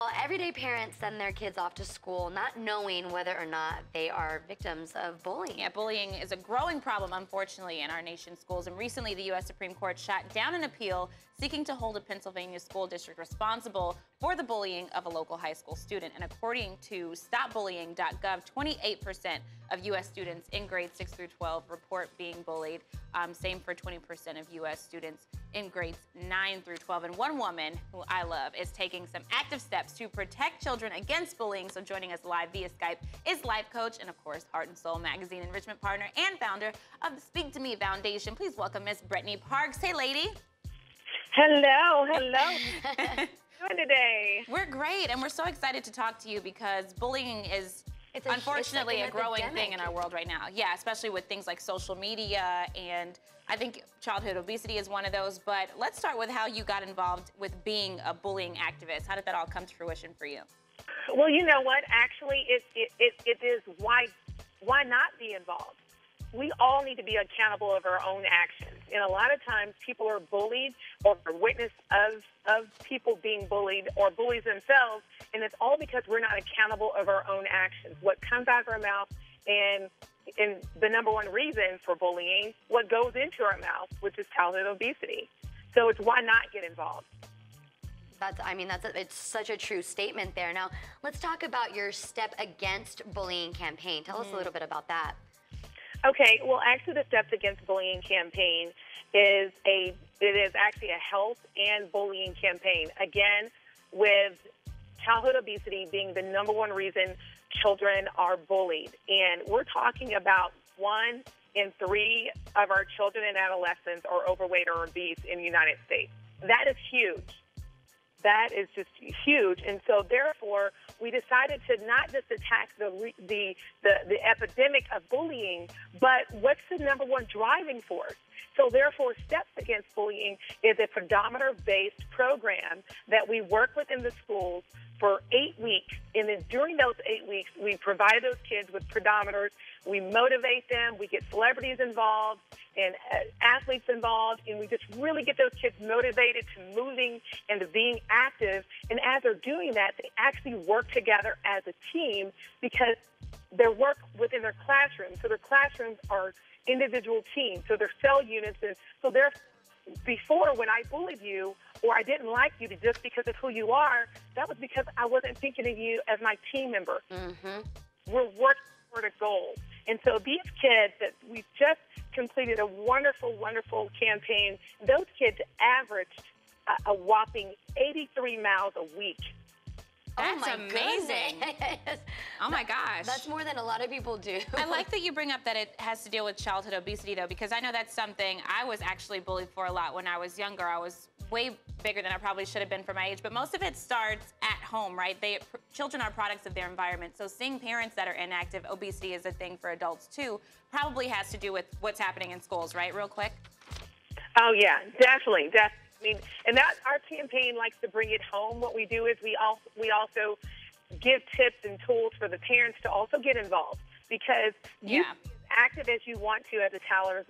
Well, everyday parents send their kids off to school not knowing whether or not they are victims of bullying. Yeah, bullying is a growing problem, unfortunately, in our nation's schools. And recently, the U.S. Supreme Court shot down an appeal seeking to hold a Pennsylvania school district responsible for the bullying of a local high school student. And according to StopBullying.gov, 28% of U.S. students in grades 6 through 12 report being bullied. Same for 20% of U.S. students in grades 9 through 12. And one woman, who I love, is taking some active steps to protect children against bullying. So joining us live via Skype is life coach and, of course, Heart and Soul magazine enrichment partner and founder of the Speak to Me Foundation. Please welcome Miss Brentney Parks. Hey, lady. Hello. How are you doing today? We're great, and we're so excited to talk to you because bullying is unfortunately a growing thing in our world right now. Yeah, especially with things like social media, and I think childhood obesity is one of those. But let's start with how you got involved with being a bullying activist. How did that all come to fruition for you? Well, you know what? Actually, it is why not be involved? We all need to be accountable of our own actions. And a lot of times people are bullied or witness of people being bullied or bullies themselves, and it's all because we're not accountable of our own actions. What comes out of our mouth and the number one reason for bullying, what goes into our mouth, which is childhood obesity. So it's why not get involved. It's such a true statement there. Now, let's talk about your Step Against Bullying campaign. Tell us a little bit about that. Okay, well, actually, the Steps Against Bullying campaign is actually a health and bullying campaign. Again, with childhood obesity being the number one reason children are bullied. And we're talking about 1 in 3 of our children and adolescents are overweight or obese in the United States. That is huge. That is just huge. And so, therefore, we decided to not just attack the epidemic of bullying, but what's the number one driving force? So, therefore, Steps Against Bullying is a pedometer-based program that we work with in the schools for 8 weeks. And then during those 8 weeks, we provide those kids with pedometers. We motivate them. We get celebrities involved and athletes involved. And we just really get those kids motivated to moving and to being active. And as they're doing that, they actually work together as a team because they work within their classrooms. So their classrooms are individual teams. So they're cell units. And so before, when I bullied you or I didn't like you just because of who you are, that was because I wasn't thinking of you as my team member. We're working toward a goal. And so these kids that we just completed a wonderful, wonderful campaign, those kids averaged a whopping 83 miles a week. That's amazing. Goodness. Oh, my gosh. That's more than a lot of people do. I like that you bring up that it has to deal with childhood obesity, though, because I know that's something I was actually bullied for a lot when I was younger. I was way bigger than I probably should have been for my age, but most of it starts at home, right? Children are products of their environment, so seeing parents that are inactive, obesity is a thing for adults, too, probably has to do with what's happening in schools, right? Real quick. Oh, yeah, definitely. I mean, and that our campaign likes to bring it home. What we do is we also give tips and tools for the parents to also get involved because you can be as active as you want to as a child or as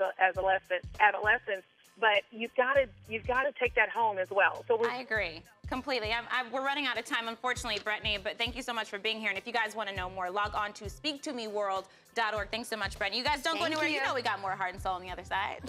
adolescent, but you've got to take that home as well. So I agree completely. We're running out of time, unfortunately, Brentney. But thank you so much for being here. And if you guys want to know more, log on to speaktomeworld.org. Thanks so much, Brentney. You guys don't go anywhere. You know we got more Heart and Soul on the other side.